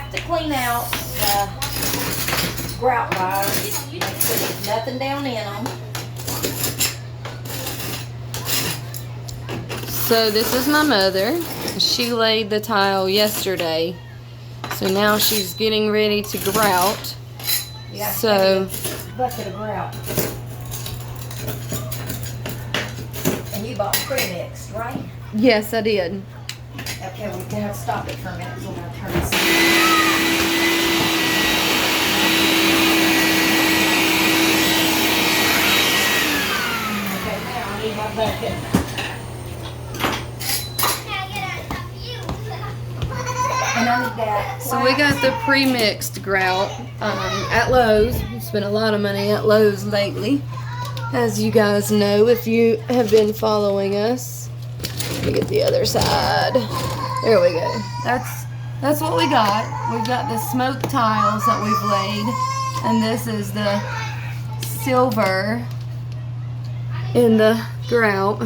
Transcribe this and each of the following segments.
have to clean out the grout wires. Make sure there's nothing down in them. So this is my mother. She laid the tile yesterday. So now she's getting ready to grout. So bucket of grout. And you bought pre-mixed, right? yes, I did. Okay, we're gonna have to stop it for a minute. So we're gonna turn this. Okay, now I need my bucket. So we got the pre-mixed grout at Lowe's. We spent a lot of money at Lowe's lately, as you guys know if you have been following us. Let me get the other side. There we go. That's what we got. We've got the smoke tiles that we've laid, and this is the silver in the grout.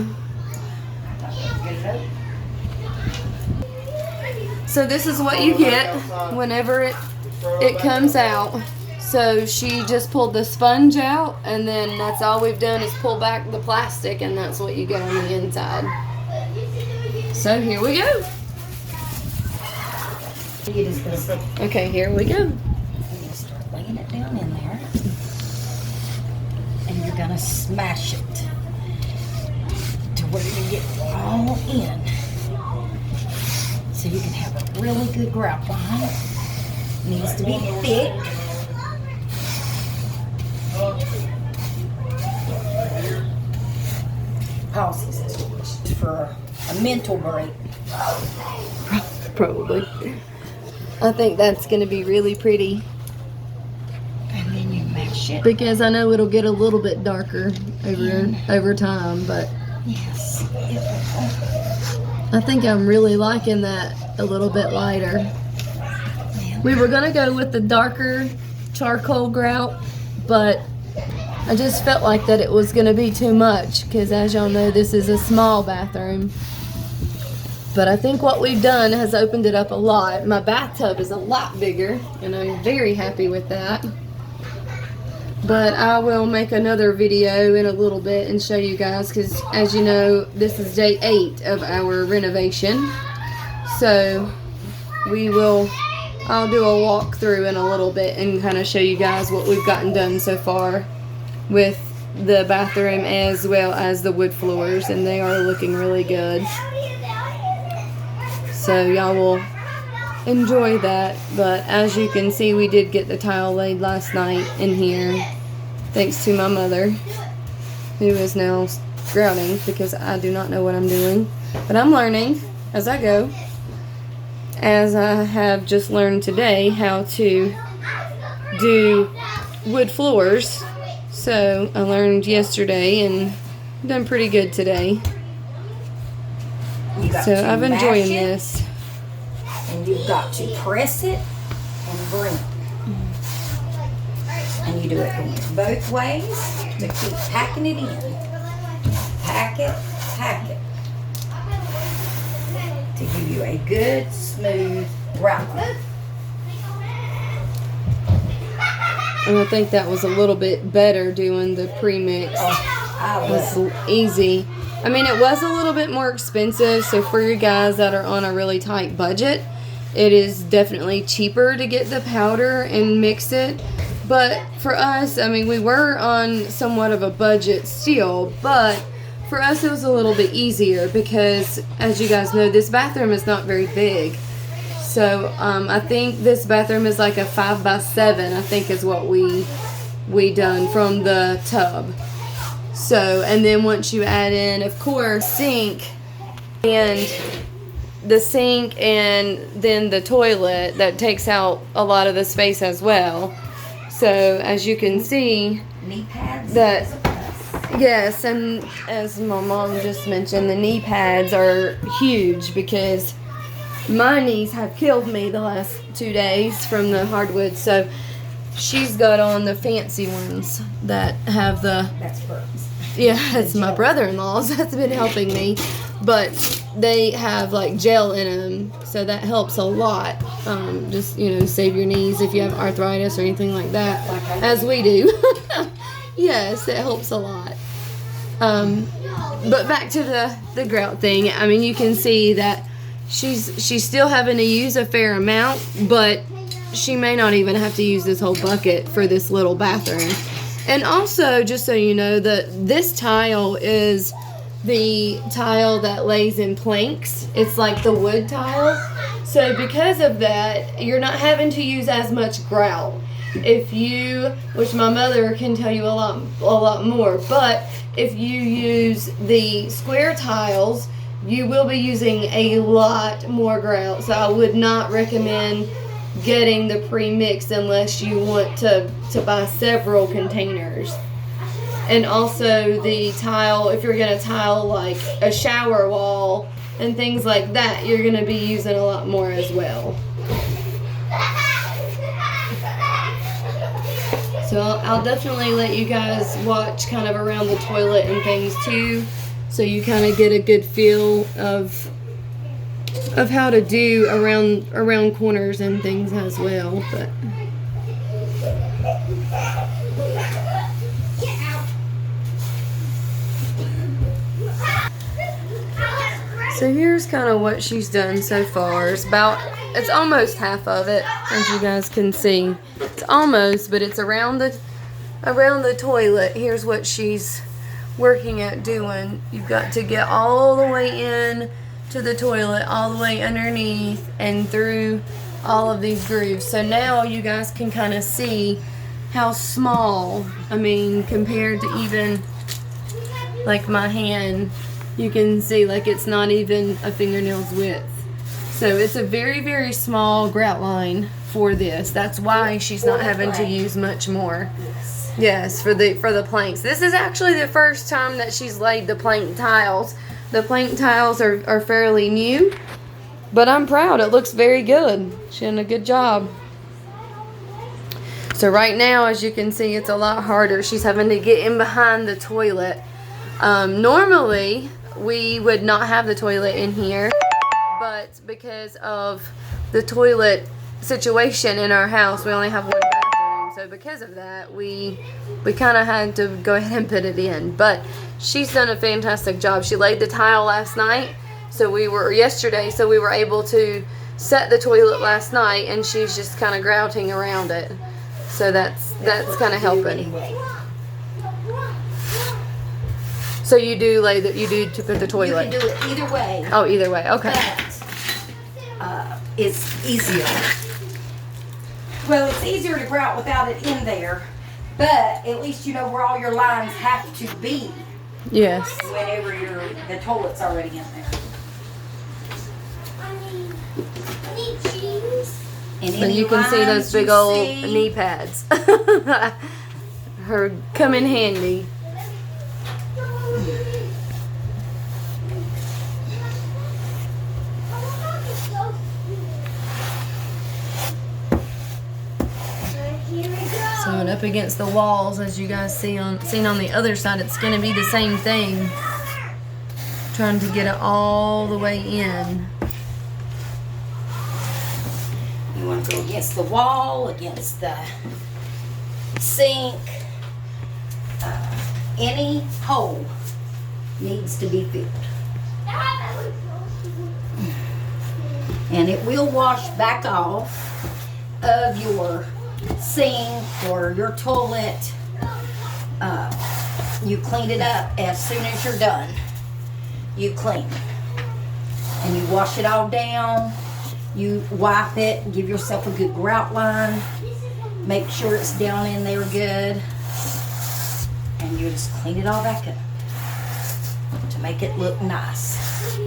So this is what you get whenever it comes out. So she just pulled the sponge out, and then that's all we've done is pull back the plastic, and that's what you get on the inside. So here we go. Okay, here we go. You're gonna start laying it down in there, and you're gonna smash it to where you get it all in. So you can have a really good grout behind it. Needs to be thick. Pauses for a mental break. Probably. I think that's going to be really pretty. And then you mash it. Because I know it'll get a little bit darker over time, but Yes. I think I'm really liking that a little bit lighter. We were gonna go with the darker charcoal grout, but I just felt like that it was gonna be too much because, as y'all know, this is a small bathroom. But I think what we've done has opened it up a lot. My bathtub is a lot bigger, and I'm very happy with that. But I will make another video in a little bit and show you guys, because as you know, this is day 8 of our renovation. So I'll do a walkthrough in a little bit and kind of show you guys what we've gotten done so far with the bathroom as well as the wood floors, and they are looking really good. So y'all will enjoy that. But as you can see, we did get the tile laid last night in here, thanks to my mother, who is now grouting because I do not know what I'm doing. But I'm learning as I go, as I have just learned today how to do wood floors. So I learned yesterday and done pretty good today. So I've enjoyed this. And you've got to press it and bring it. And you do it both ways to keep packing it in. Pack it, pack it. To give you a good, smooth grout. And I think that was a little bit better doing the pre-mix. It was easy. I mean, it was a little bit more expensive, so for you guys that are on a really tight budget, it is definitely cheaper to get the powder and mix it. But for us, I mean, we were on somewhat of a budget still, but for us it was a little bit easier because, as you guys know, this bathroom is not very big. So I think this bathroom is like a 5x7, I think is what we done from the tub. So, and then once you add in, of course, sink and then the toilet, that takes out a lot of the space as well. So as you can see, knee pads. Yes, and as my mom just mentioned, the knee pads are huge because my knees have killed me the last 2 days from the hardwood. So she's got on the fancy ones that have the That's burns. Yeah, it's my brother-in-law's that's been helping me, but they have like gel in them, so that helps a lot. Just save your knees if you have arthritis or anything like that, as we do. Yes, it helps a lot. But back to the grout thing. I mean, you can see that she's still having to use a fair amount, but she may not even have to use this whole bucket for this little bathroom. And also, just so you know, this tile is the tile that lays in planks. It's like the wood tile. So because of that, you're not having to use as much grout. Which my mother can tell you a lot more, but if you use the square tiles, you will be using a lot more grout. So I would not recommend getting the pre-mix unless you want to buy several containers. And also the tile, if you're going to tile like a shower wall and things like that, you're going to be using a lot more as well. So I'll definitely let you guys watch kind of around the toilet and things too, so you kind of get a good feel of how to do around corners and things as well. But so here's kind of what she's done so far. It's almost half of it, as you guys can see. It's almost, but it's around the toilet. Here's what she's working at doing. You've got to get all the way in to the toilet, all the way underneath and through all of these grooves. So now you guys can kind of see how small, I mean, compared to even like my hand, you can see like it's not even a fingernail's width. So it's a very, very small grout line for this. That's why she's not having to use much more. Yes, for the planks. This is actually the first time that she's laid the plank tiles. The plank tiles are fairly new, but I'm proud. It looks very good. She's done a good job. So right now, as you can see, it's a lot harder. She's having to get in behind the toilet. Normally, we would not have the toilet in here, but because of the toilet situation in our house, we only have one bathroom. So because of that, we kind of had to go ahead and put it in. But she's done a fantastic job. She laid the tile last night, yesterday, so we were able to set the toilet last night, and she's just kind of grouting around it. So that's kind of helping. So you do to put the toilet. You can do it either way. Oh, either way. Okay. But it's easier. Well, it's easier to grout without it in there, but at least you know where all your lines have to be. Yes. Whenever the toilet's already in there. And so you can see those big old knee pads. Come in handy. So and up against the walls, as you guys seen on the other side, it's going to be the same thing. Trying to get it all the way in. You want to go against the wall, against the sink. Any hole needs to be filled. And it will wash back off of your sink or your toilet. You clean it up as soon as you're done. You clean it. And you wash it all down. You wipe it, give yourself a good grout line. Make sure it's down in there good. And you just clean it all back up to make it look nice.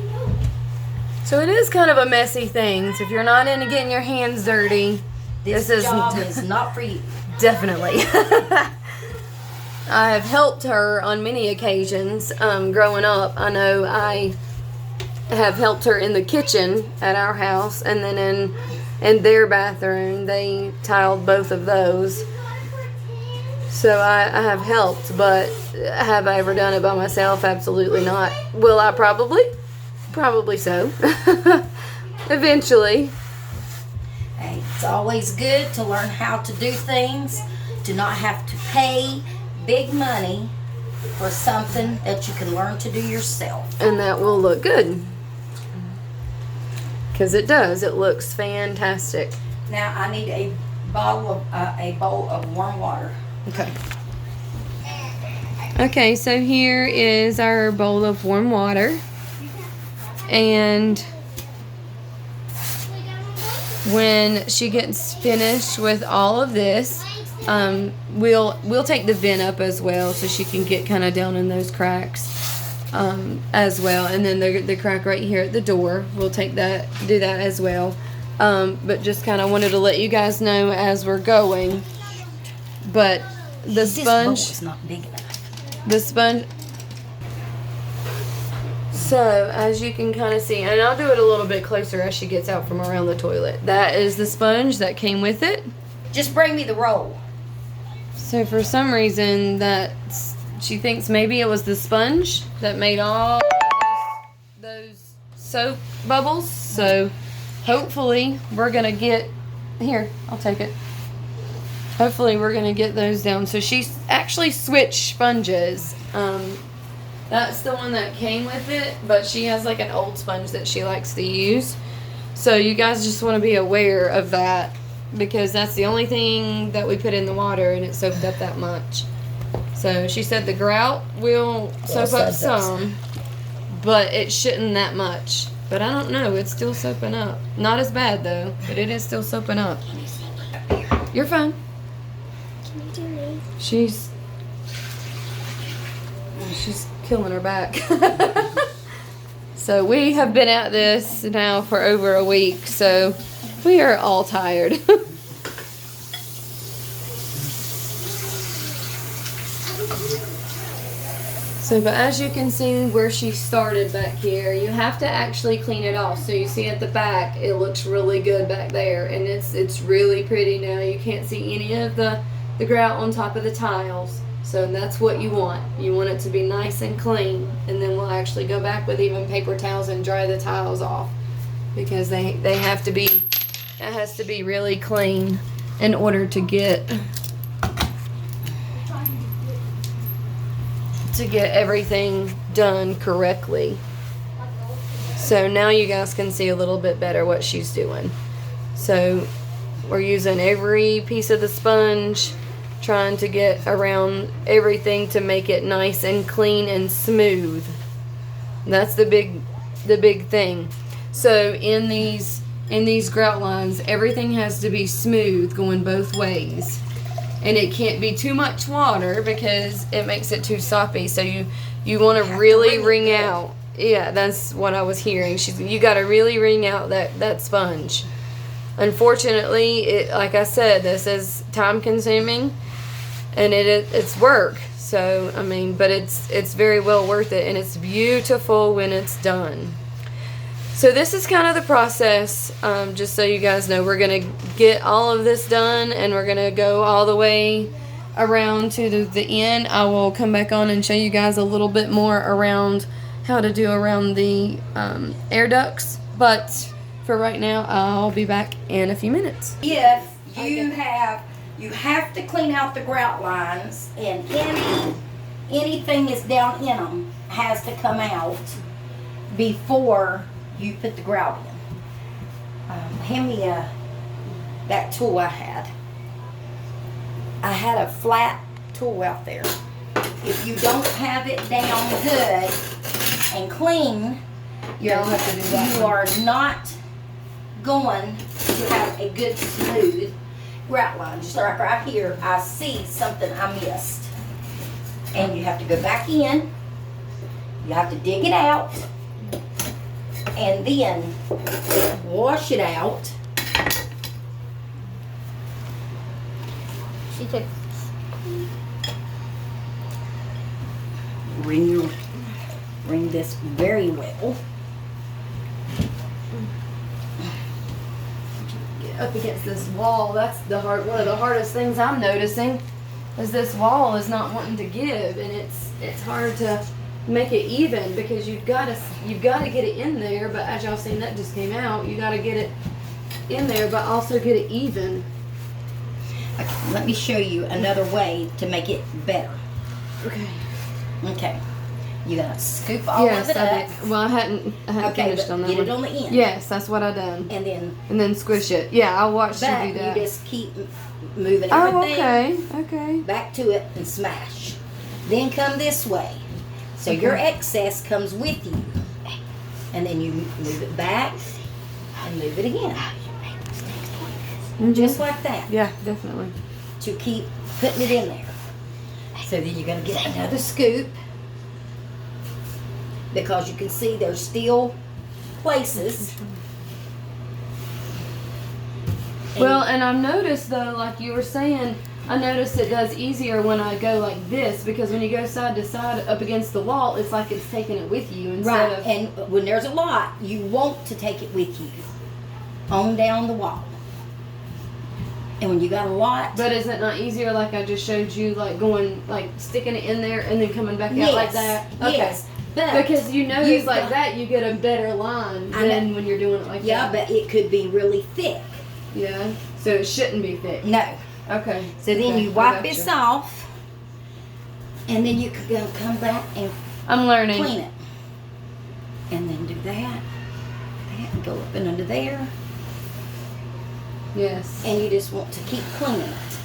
So it is kind of a messy thing. So if you're not into getting your hands dirty, this job is not for you. Definitely. I have helped her on many occasions growing up. I know I have helped her in the kitchen at our house, and then in their bathroom. They tiled both of those. So I have helped, but have I ever done it by myself? Absolutely not. Will I? Probably. Probably so. Eventually. Hey, it's always good to learn how to do things, to not have to pay big money for something that you can learn to do yourself. And that will look good. Because it does. It looks fantastic. Now I need a bowl of warm water. Okay. Okay, so here is our bowl of warm water. And when she gets finished with all of this, we'll take the vent up as well so she can get kind of down in those cracks as well. And then the crack right here at the door, we'll do that as well. But just kind of wanted to let you guys know as we're going. But the sponge is not big enough. The sponge. So as you can kind of see, and I'll do it a little bit closer as she gets out from around the toilet. That is the sponge that came with it. Just bring me the roll. So for some reason she thinks maybe it was the sponge that made all those soap bubbles. So hopefully we're gonna get here. I'll take it. Hopefully we're gonna get those down. So she's actually switched sponges. That's the one that came with it, but she has like an old sponge that she likes to use. So you guys just want to be aware of that, because that's the only thing that we put in the water and it soaked up that much. So she said the grout will soak up some, but it shouldn't that much. But I don't know, it's still soaping up. Not as bad though, but it is still soaping up. You're fine. Can you do me? She's killing her back. So we have been at this now for over a week, so we are all tired. So, but as you can see where she started back here, you have to actually clean it off. So you see at the back, it looks really good back there, and it's really pretty now. You can't see any of the grout on top of the tiles. So that's what you want. You want it to be nice and clean, and then we'll actually go back with even paper towels and dry the tiles off, because they have to be, that has to be really clean in order to get everything done correctly. So now you guys can see a little bit better what she's doing. So we're using every piece of the sponge, trying to get around everything to make it nice and clean and smooth. That's the big thing. So in these grout lines, everything has to be smooth going both ways. And it can't be too much water because it makes it too soppy. So you want to really wring out. Yeah, that's what I was hearing. You got to really wring out that sponge. Unfortunately, like I said, this is time consuming. And it's work, so I mean, but it's very well worth it, and it's beautiful when it's done. So this is kind of the process. Just so you guys know, we're gonna get all of this done, and we're gonna go all the way around to the end. I will come back on and show you guys a little bit more around how to do around the air ducts. But for right now, I'll be back in a few minutes. If you have to clean out the grout lines, and anything that's down in them has to come out before you put the grout in. Hand me that tool I had. I had a flat tool out there. If you don't have it down good and clean, you are not going to have a good smooth grout line. Just like right here, I see something I missed. And you have to go back in, you have to dig it out, and then wash it out. She took. Wring this very well. Up against this wall, that's one of the hardest things I'm noticing. is this wall is not wanting to give, and it's hard to make it even because you've got to get it in there. But as y'all seen, that just came out. You got to get it in there, but also get it even. Okay, let me show you another way to make it better. Okay. Okay. You're gonna scoop all of it up. Well, I hadn't finished on that get one. it on the end. Yes, that's what I done. And then squish it. Yeah, I watched you do that. You just keep moving Oh, everything. okay. Back to it and smash. Then come this way. So your excess comes with you. And then you move it back and move it again. Just like that. Yeah, definitely. To keep putting it in there. So then you're going to get another scoop. Because you can see there's still places. Well, and I've noticed though, like you were saying, I noticed it does easier when I go like this, because when you go side to side up against the wall, it's like it's taking it with you instead of... And when there's a lot, you want to take it with you on down the wall. And when you got a lot... But is it not easier, like I just showed you, like going, like sticking it in there and then coming back out like that? Okay. Yes. But because you notice like that, you get a better line than when you're doing it like that. Yeah, but it could be really thick. Yeah, so it shouldn't be thick. No. Okay. So then you wipe this off, and then you can go come back and I'm learning. Clean it. And then do that, and go up and under there. Yes. And you just want to keep cleaning it.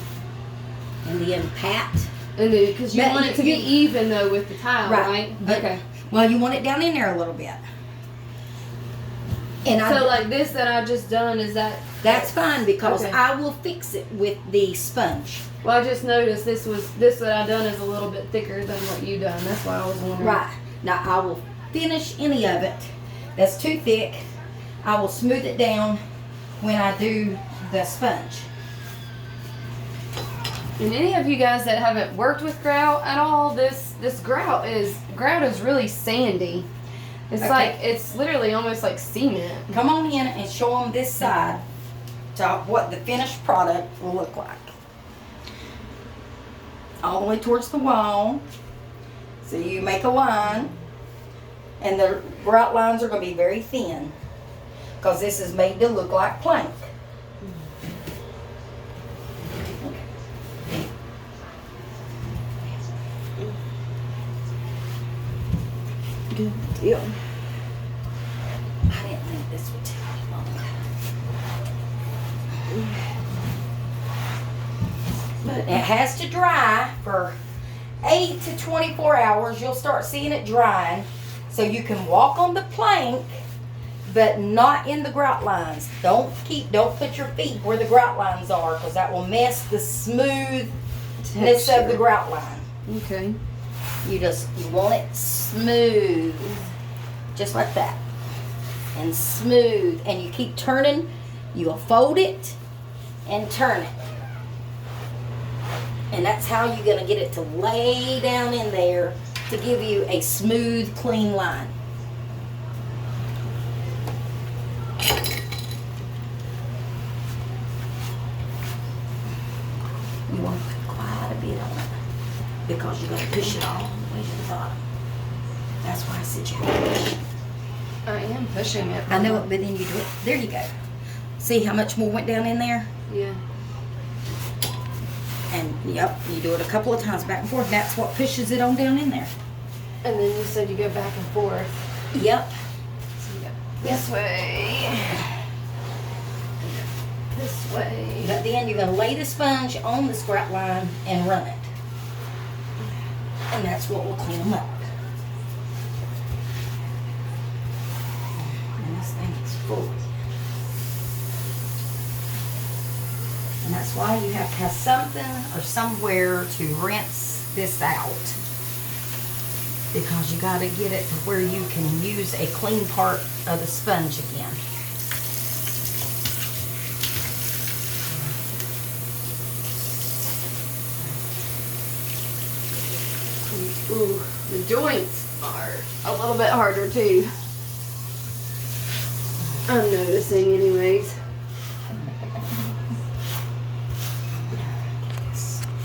And then pat. And then, because you want it to be even though with the tile, right? Okay. Well, you want it down in there a little bit. And so like this that I just done, is that... That's fine, because I will fix it with the sponge. Well, I just noticed this that I done is a little bit thicker than what you done. That's why I was wondering. Right. Now I will finish any of it that's too thick. I will smooth it down when I do the sponge. And any of you guys that haven't worked with grout at all, this grout is really sandy. It's like, it's literally almost like cement. Come on in and show them this side to what the finished product will look like. All the way towards the wall. So you make a line, and the grout lines are going to be very thin, because this is made to look like plank. Good deal. I didn't think this would take me long. But it has to dry for 8 to 24 hours. You'll start seeing it drying. So you can walk on the plank, but not in the grout lines. Don't put your feet where the grout lines are, because that will mess the smoothness of the grout line. Okay. You want it smooth, just like that, and smooth. And you keep turning. You'll fold it and turn it, and that's how you're gonna get it to lay down in there to give you a smooth, clean line. You want to put quite a bit on it, because you're going to push it all the way to the bottom. That's why I said you have to push it. I am pushing it. I know it, but then you do it. There you go. See how much more went down in there? Yeah. And, yep, you do it a couple of times back and forth. That's what pushes it on down in there. And then you said you go back and forth. Yep. So you go this way. This way. But then you're going to lay the sponge on the grout line and run it. And that's what will clean them up. And this thing is full. And that's why you have to have something or somewhere to rinse this out. Because you got to get it to where you can use a clean part of the sponge again. Ooh, the joints are a little bit harder too. I'm noticing anyways.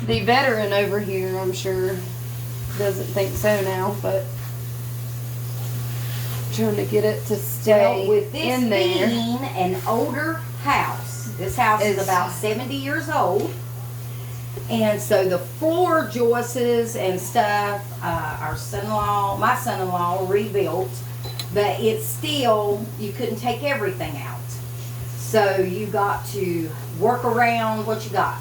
The veteran over here, I'm sure, doesn't think so now, but trying to get it to stay Well, with this in there. being an older house, this house is about 70 years old, and so the floor joists and stuff, my son-in-law rebuilt, but it's still, you couldn't take everything out. So you got to work around what you got.